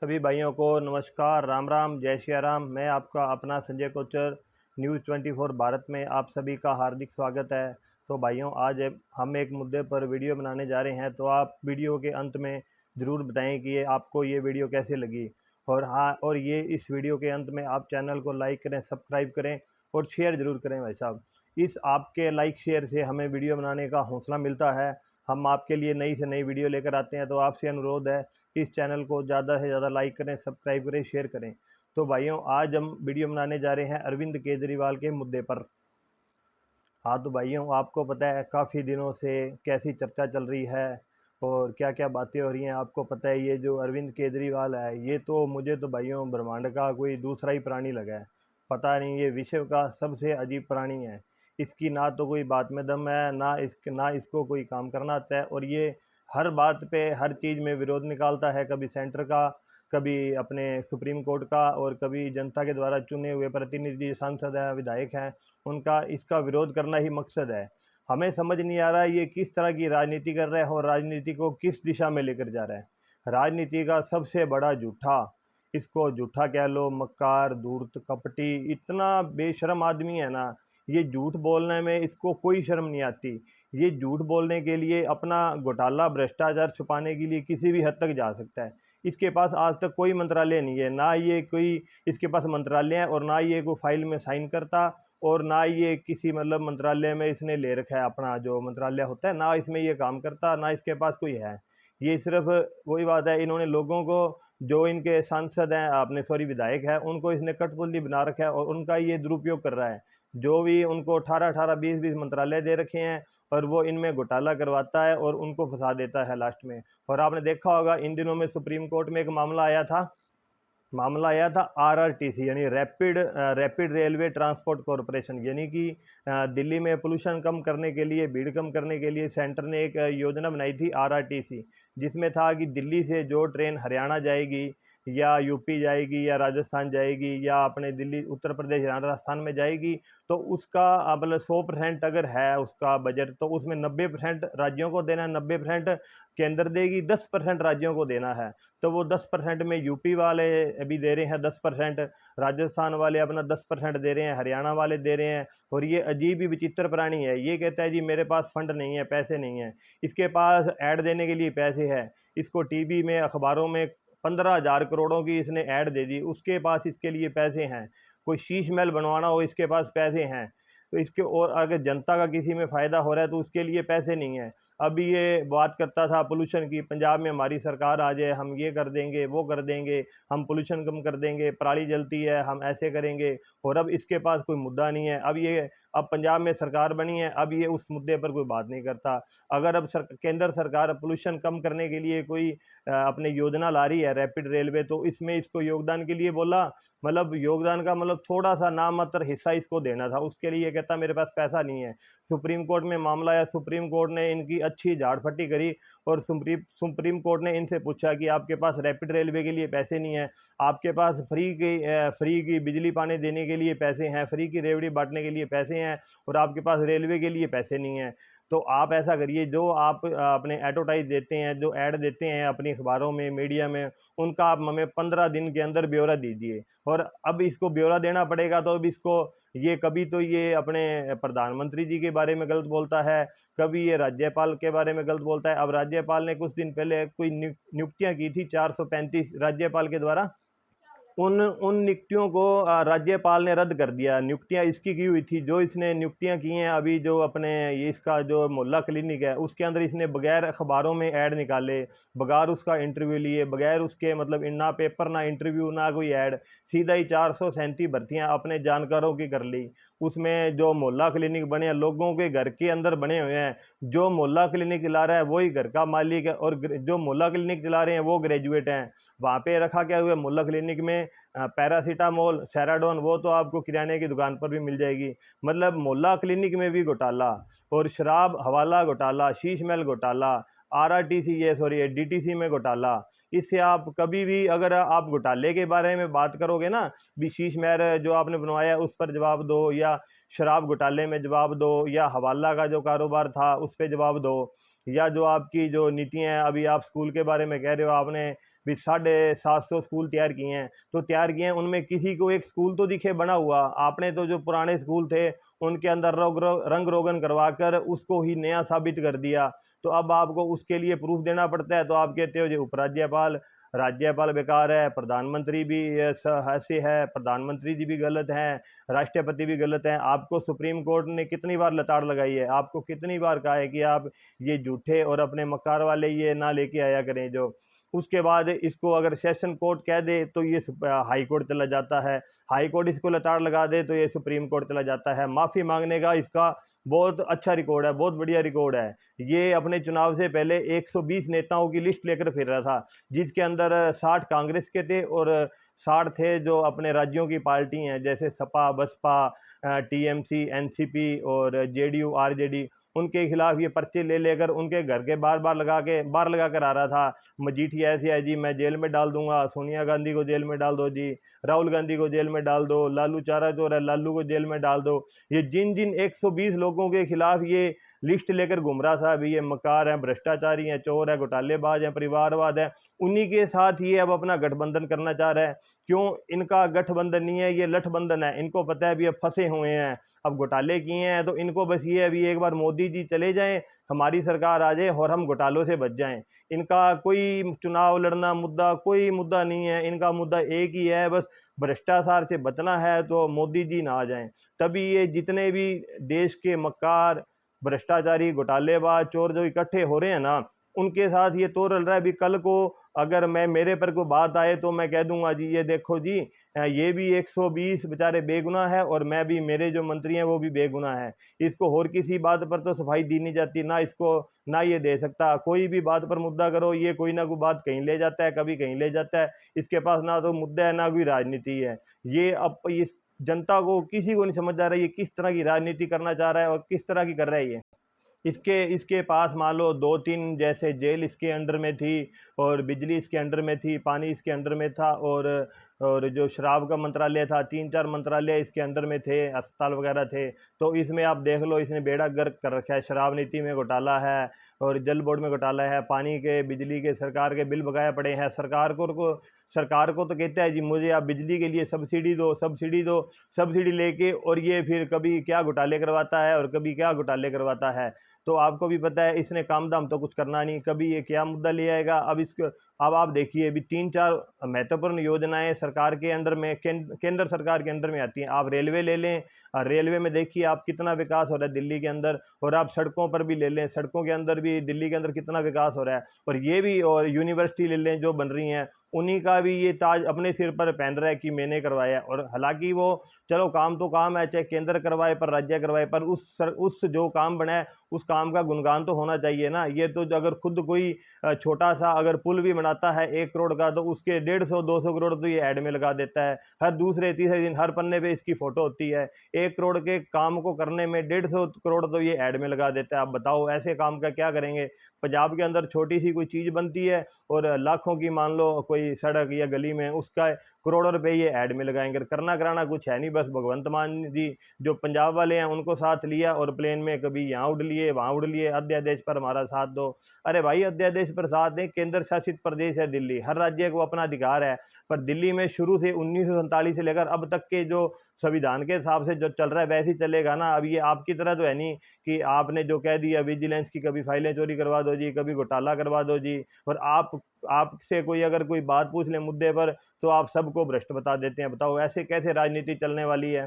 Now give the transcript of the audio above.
सभी भाइयों को नमस्कार, राम राम, जय श्री राम। मैं आपका अपना संजय कोचर, न्यूज़ 24 भारत में आप सभी का हार्दिक स्वागत है। तो भाइयों, आज हम एक मुद्दे पर वीडियो बनाने जा रहे हैं, तो आप वीडियो के अंत में ज़रूर बताएं कि आपको ये वीडियो कैसे लगी। और हाँ, और ये इस वीडियो के अंत में आप चैनल को लाइक करें, सब्सक्राइब करें और शेयर ज़रूर करें भाई साहब। इस आपके लाइक शेयर से हमें वीडियो बनाने का हौसला मिलता है। हम आपके लिए नई से नई वीडियो लेकर आते हैं, तो आपसे अनुरोध है इस चैनल को ज़्यादा से ज़्यादा लाइक करें, सब्सक्राइब करें, शेयर करें। तो भाइयों, आज हम वीडियो बनाने जा रहे हैं अरविंद केजरीवाल के मुद्दे पर। हाँ तो भाइयों, आपको पता है काफ़ी दिनों से कैसी चर्चा चल रही है और क्या क्या बातें हो रही हैं। आपको पता है ये जो अरविंद केजरीवाल है, ये तो मुझे तो भाइयों ब्रह्मांड का कोई दूसरा ही प्राणी लगा है। पता नहीं, ये विश्व का सबसे अजीब प्राणी है। इसकी ना तो कोई बात में दम है, ना इसको कोई काम करना आता है, और ये हर बात पे हर चीज़ में विरोध निकालता है। कभी सेंटर का, कभी अपने सुप्रीम कोर्ट का, और कभी जनता के द्वारा चुने हुए प्रतिनिधि, सांसद हैं, विधायक हैं, उनका इसका विरोध करना ही मकसद है। हमें समझ नहीं आ रहा है ये किस तरह की राजनीति कर रहा है और राजनीति को किस दिशा में लेकर जा रहा है। राजनीति का सबसे बड़ा झूठा, इसको झूठा कह लो, मक्कार, धूर्त, कपटी, इतना बेशर्म आदमी है ना। ये झूठ बोलने में इसको कोई शर्म नहीं आती। ये झूठ बोलने के लिए, अपना घोटाला भ्रष्टाचार छुपाने के लिए किसी भी हद तक जा सकता है। इसके पास आज तक कोई मंत्रालय नहीं है, ना ये कोई इसके पास मंत्रालय है, और ना ये कोई फाइल में साइन करता, और ना ये किसी मतलब मंत्रालय में इसने ले रखा है अपना जो मंत्रालय होता है, ना इसमें ये काम करता, ना इसके पास कोई है। ये सिर्फ वही बात है, इन्होंने लोगों को, जो इनके सांसद हैं, आपने सॉरी विधायक है, उनको इसने कठपुतली बना रखा है और उनका ये दुरुपयोग कर रहा है। जो भी उनको 18-18, 20-20 मंत्रालय दे रखे हैं, और वो इनमें घोटाला करवाता है और उनको फंसा देता है लास्ट में। और आपने देखा होगा इन दिनों में सुप्रीम कोर्ट में एक मामला आया था आरआरटीसी, यानी रैपिड रेलवे ट्रांसपोर्ट कॉरपोरेशन, यानी कि दिल्ली में पोल्यूशन कम करने के लिए, भीड़ कम करने के लिए सेंटर ने एक योजना बनाई थी आरआरटीसी, जिसमें था कि दिल्ली से जो ट्रेन हरियाणा जाएगी या यूपी जाएगी या राजस्थान जाएगी या अपने दिल्ली, उत्तर प्रदेश या राजस्थान में जाएगी, तो उसका मतलब 100% अगर है उसका बजट, तो उसमें 90% राज्यों को देना है, 90% केंद्र देगी, 10% राज्यों को देना है। तो वो 10% में यूपी वाले अभी दे रहे हैं 10%, राजस्थान वाले अपना 10% दे रहे हैं, हरियाणा वाले दे रहे हैं। और ये अजीब ही विचित्र प्राणी है। ये कहता है जी मेरे पास फंड नहीं है, पैसे नहीं है। इसके पास ऐड देने के लिए पैसे है। इसको टीवी में, अखबारों में 15,000 करोड़ों की इसने ऐड दे दी, उसके पास इसके लिए पैसे हैं। कोई शीश महल बनवाना हो, इसके पास पैसे हैं। तो इसके, और अगर जनता का किसी में फ़ायदा हो रहा है तो उसके लिए पैसे नहीं है। अभी ये बात करता था पोल्यूशन की, पंजाब में हमारी सरकार आ जाए, हम ये कर देंगे, वो कर देंगे, हम पोल्यूशन कम कर देंगे, पराली जलती है, हम ऐसे करेंगे। और अब इसके पास कोई मुद्दा नहीं है। अब पंजाब में सरकार बनी है, अब ये उस मुद्दे पर कोई बात नहीं करता। अगर अब केंद्र सरकार पोल्यूशन कम करने के लिए कोई अपने योजना ला रही है रैपिड रेलवे, तो इसमें इसको योगदान के लिए बोला, मतलब योगदान का मतलब थोड़ा सा नाम मात्र हिस्सा इसको देना था, उसके लिए कहता मेरे पास पैसा नहीं है। सुप्रीम कोर्ट में मामला आया, सुप्रीम कोर्ट ने इनकी अच्छी झाड़ फट्टी करी, और सुप्रीम कोर्ट ने इनसे पूछा कि आपके पास रैपिड रेलवे के लिए पैसे नहीं है, आपके पास फ्री की बिजली पानी देने के लिए पैसे हैं, फ्री की रेवड़ी बांटने के लिए पैसे हैं, और आपके पास रेलवे के लिए पैसे नहीं हैं। तो आप ऐसा करिए, जो आप अपने एडवर्टाइज देते हैं, जो ऐड देते हैं अपनी अखबारों में, मीडिया में, उनका आप हमें 15 दिन के अंदर ब्यौरा दीजिए। और अब इसको ब्यौरा देना पड़ेगा, तो अब इसको, ये कभी तो ये अपने प्रधानमंत्री जी के बारे में गलत बोलता है, कभी ये राज्यपाल के बारे में गलत बोलता है। अब राज्यपाल ने कुछ दिन पहले कोई नियुक्तियां की थी 435 राज्यपाल के द्वारा, उन उन नियुक्तियों को राज्यपाल ने रद्द कर दिया। नियुक्तियां इसकी की हुई थी, जो इसने नियुक्तियां की हैं अभी, जो अपने ये इसका जो मोहल्ला क्लिनिक है उसके अंदर इसने बगैर अखबारों में ऐड निकाले, बगैर उसका इंटरव्यू लिए, बगैर उसके मतलब ना पेपर, ना इंटरव्यू, ना कोई ऐड, सीधा ही 437 भर्तियां अपने जानकारों की कर ली। उसमें जो मोहल्ला क्लिनिक बने हैं, लोगों के घर के अंदर बने हुए हैं। जो मोहल्ला क्लिनिक चला रहा है वही घर का मालिक है, और जो मोहल्ला क्लिनिक चला रहे हैं वो ग्रेजुएट हैं। वहाँ पे रखा क्या हुआ मोहल्ला क्लिनिक में, पैरासीटामोल, सेराडोन, वो तो आपको किराने की दुकान पर भी मिल जाएगी। मतलब मोहल्ला क्लिनिक में भी घोटाला, और शराब हवाला घोटाला, शीश महल घोटाला, आरआरटीसी, ये सॉरी डीटीसी में घोटाला। इससे आप कभी भी अगर आप घोटाले के बारे में बात करोगे ना, भी शीश महल जो आपने बनवाया है उस पर जवाब दो, या शराब घोटाले में जवाब दो, या हवाला का जो कारोबार था उस पर जवाब दो, या जो आपकी जो नीतियाँ हैं, अभी आप स्कूल के बारे में कह रहे हो, आपने भी 750 स्कूल तैयार किए हैं, तो तैयार किए हैं, उनमें किसी को एक स्कूल तो दिखे बना हुआ। आपने तो जो पुराने स्कूल थे उनके अंदर रंग रोगन करवा कर उसको ही नया साबित कर दिया। तो अब आपको उसके लिए प्रूफ देना पड़ता है, तो आप कहते हो जी उपराज्यपाल राज्यपाल बेकार है, प्रधानमंत्री भी ऐसे है, प्रधानमंत्री जी भी गलत हैं, राष्ट्रपति भी गलत हैं। आपको सुप्रीम कोर्ट ने कितनी बार लताड़ लगाई है, आपको कितनी बार कहा है कि आप ये झूठे और अपने मक्कार वाले ये ना लेके आया करें जो। उसके बाद इसको अगर सेशन कोर्ट कह दे तो ये हाई कोर्ट चला जाता है, हाई कोर्ट इसको लताड़ लगा दे तो ये सुप्रीम कोर्ट चला जाता है। माफ़ी मांगने का इसका बहुत अच्छा रिकॉर्ड है, बहुत बढ़िया रिकॉर्ड है। ये अपने चुनाव से पहले 120 नेताओं की लिस्ट लेकर फिर रहा था, जिसके अंदर 60 कांग्रेस के थे और 60 थे जो अपने राज्यों की पार्टी हैं, जैसे सपा, बसपा, टीएमसी, एनसीपी और जेडीयू, आरजेडी। उनके खिलाफ ये पर्चे ले लेकर उनके घर के बार लगा कर आ रहा था। मजीठिया ऐसे है जी, मैं जेल में डाल दूंगा, सोनिया गांधी को जेल में डाल दो जी, राहुल गांधी को जेल में डाल दो, लालू चारा चोर है लालू को जेल में डाल दो। ये जिन जिन 120 लोगों के खिलाफ ये लिस्ट लेकर घूम रहा था, अभी ये मकार हैं, भ्रष्टाचारी हैं, चोर है, घोटालेबाज हैं, परिवारवाद है, उन्हीं के साथ ये अब अपना गठबंधन करना चाह रहा है। क्यों? इनका गठबंधन नहीं है, ये लठबंधन है। इनको पता है अभी अब फंसे हुए हैं, अब घोटाले किए हैं, तो इनको बस ये अभी एक बार मोदी जी चले जाएं, हमारी सरकार आ जाए और हम घोटालों से बच जाएं। इनका कोई चुनाव लड़ना मुद्दा, कोई मुद्दा नहीं है, इनका मुद्दा एक ही है, बस भ्रष्टाचार से बचना है तो मोदी जी ना आ जाएं। तभी ये जितने भी देश के मक्कार, भ्रष्टाचारी, घोटालेबाज, चोर जो इकट्ठे हो रहे हैं ना, उनके साथ ये तो रल रहा है। अभी कल को अगर मेरे पर कोई बात आए तो मैं कह दूंगा जी ये देखो जी, ये भी 120 बेचारे बेगुनाह है और मैं भी, मेरे जो मंत्री हैं वो भी बेगुनाह है। इसको और किसी बात पर तो सफाई दी नहीं जाती, ना इसको ना ये दे सकता। कोई भी बात पर मुद्दा करो, ये कोई ना कोई बात कहीं ले जाता है, कभी कहीं ले जाता है। इसके पास ना तो मुद्दा है ना कोई राजनीति है। ये अब इस जनता को किसी को नहीं समझ आ रहा है ये किस तरह की राजनीति करना चाह रहा है और किस तरह की कर रहा है ये। इसके इसके पास मान लो 2-3 जैसे जेल इसके अंडर में थी और बिजली इसके अंडर में थी, पानी इसके अंडर में था और जो शराब का मंत्रालय था, 3-4 मंत्रालय इसके अंडर में थे, अस्पताल वगैरह थे। तो इसमें आप देख लो, इसने बेड़ा गर्क कर रखा है। शराब नीति में घोटाला है और जल बोर्ड में घोटाला है, पानी के, बिजली के सरकार के बिल बकाया पड़े हैं। सरकार को तो कहता है जी मुझे आप बिजली के लिए सब्सिडी दो, सब्सिडी दो, सब्सिडी लेके, और ये फिर कभी क्या घोटाले करवाता है और कभी क्या घोटाले करवाता है। तो आपको भी पता है इसने काम दाम तो कुछ करना नहीं, कभी ये क्या मुद्दा ले आएगा। अब आप देखिए, अभी 3-4 महत्वपूर्ण योजनाएं सरकार के अंडर में, केंद्र सरकार के अंडर में आती हैं। आप रेलवे ले लें, रेलवे में देखिए आप कितना विकास हो रहा है दिल्ली के अंदर, और आप सड़कों पर भी ले लें, सड़कों के अंदर भी दिल्ली के अंदर कितना विकास हो रहा है। और ये भी, और यूनिवर्सिटी ले लें जो बन रही हैं, उन्हीं का भी ये ताज अपने सिर पर पहन रहा है कि मैंने करवाया। और हालांकि वो, चलो काम तो काम है, चाहे केंद्र करवाए पर राज्य करवाए, पर उस जो काम बना है उस काम का गुणगान तो होना चाहिए ना। ये तो अगर खुद कोई छोटा सा अगर पुल भी बनाता है 1 करोड़ का, तो उसके 150-200 करोड़ तो ये ऐड में लगा देता है। हर दूसरे तीसरे दिन हर पन्ने पे इसकी फोटो होती है। 1 करोड़ के काम को करने में 150 करोड़ तो ये ऐड में लगा देता है। आप बताओ ऐसे काम का क्या करेंगे। पंजाब के अंदर छोटी सी कोई चीज़ बनती है और लाखों की, मान लो कोई सड़क या गली में, उसका करोड़ों रुपए ये ऐड में लगाएंगे। करना कराना कुछ है नहीं, बस भगवंत मान जी जो पंजाब वाले हैं उनको साथ लिया और प्लेन में कभी यहाँ उड़ लिए वहाँ उड़ लिए, अध्यादेश पर हमारा साथ दो। अरे भाई, अध्यादेश पर साथ दें, केंद्र शासित प्रदेश है दिल्ली, हर राज्य को अपना अधिकार है। पर दिल्ली में शुरू से 1947 से लेकर अब तक के जो संविधान के हिसाब से जो चल रहा है वैसे ही चलेगा ना। अब ये आपकी तरह तो है नहीं कि आपने जो कह दिया विजिलेंस की, कभी फाइलें चोरी करवा दो जी, कभी घोटाला करवा दो जी, और आपसे कोई अगर कोई बात पूछ ले मुद्दे पर तो आप सबको भ्रष्ट बता देते हैं। बताओ ऐसे कैसे राजनीति चलने वाली है।